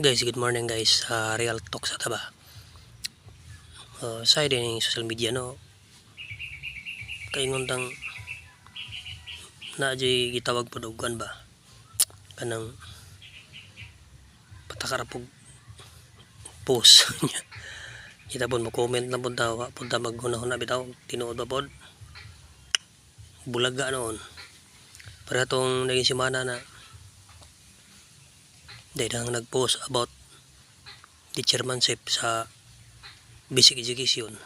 Guys, good morning guys. Real talk sa taba. Sa din yung social media no. Kaingon tang na jay gitawag padugan ba. Kanang patakarapog post niya. Kita pun mo comment na punta maghunahuna bitaw tinuod ba pod. Bulaga noon. Para tong naging semana na dahil nag-post about the chairmanship sa basic education.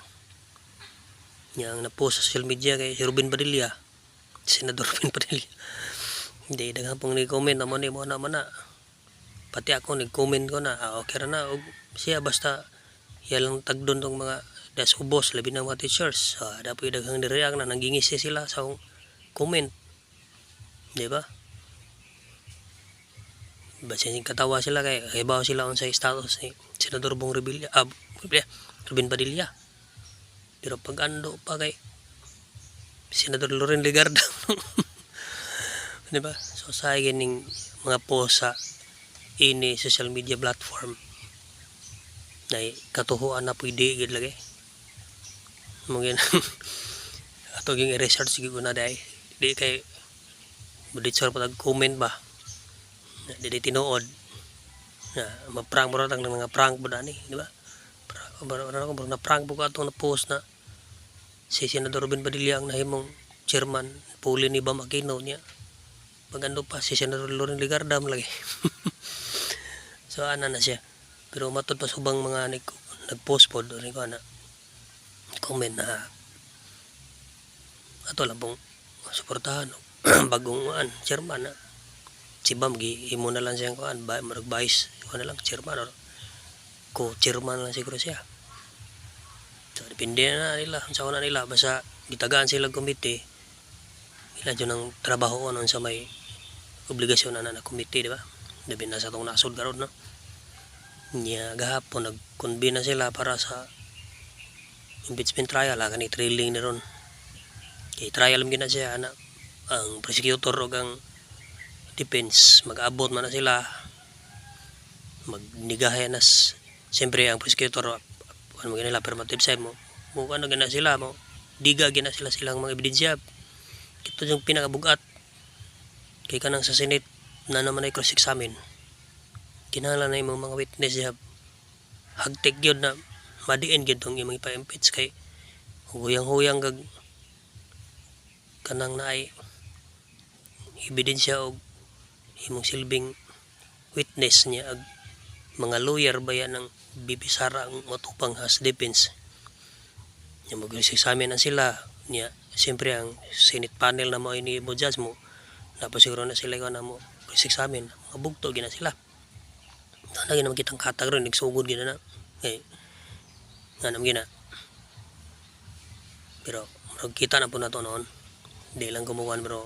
Yang na-post sa social media kay si Robin Padilla, Senador Robin Padilla. Hindi, daghang pong nag-comment na mo na. Pati ako nag-comment ko na, okay na og siya basta yalang tagdon tong mga dasubos, labi ng mga teachers. Dapat daghang nireact na, nangingisi sila sa comment. Di ba? Basin katawa sila kay ibaw sila on sa status ni Senador Bong Revilla, Robin Padilla. Pero pag ando pa kay Senador Loren Legarda. Di ba? So sa gining mga post sa ini social media platform na katuhuan na pwede gid lagi. Mungkin ato ging i-research gyud na dai. Di kay buditsor pa comment ba. Dili tinuod na ma-prank mo ratang mga prank mo dani, di ba? Na prank po ka atong na-post na si Senador Robin Padilla ang nahimong chairman puli ni Bam Aquino niya. Magando pa si Senador Loren Legarda lagi. So ana na siya. Pero matod pa subang mga nag-post pod rin ko na comment na ato lang pong suportahan bagong chairman na si Bam imo na lang siyang kuan ba marag vice kuan na lang chairman or co-chairman lang siguro siya. So depende na nila sa una nila basta gitagaan sila komite ila jud ang trabaho on sa may obligasyon na komite, di ba? Labi na sa tong nasod karon no. Nya gahapon nag-convene na sila para sa impeachment trial kani trailing ni ron. Kay trial mo gina siya na ang prosecutor ug ang defense mag-abot man na sila magnigahay na siyempre ang prosecutor ano mo nila affirmative side mo ano gina sila mo diga gina silang mga ebidensya ito yung pinakabugat kay kanang sa Senate na naman ay cross examine kinahanglan na yung mga witness siya hagtik yun na madiin yun itong imong ipa-impeach kay huyang-huyang kag kanang na ay ebidensya o imong silbing witness niya ag mga lawyer ba yan ng BP Sara ang matupang as defense niya mag-examine na sila niya siyempre ang Senate panel na mo ini mo judge mo napasiguro na sila na mo examine mga bugto gina sila lagi naman kitang katag rin nagsugod gina na eh nga naman gina pero kita na po na to noon hindi lang kumukuhan pero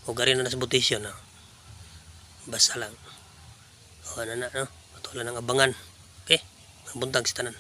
hugarin na sa botisyon no? Basta lang. O ano na, no? Patuloy ng abangan. Okay? Buntag sa tanan.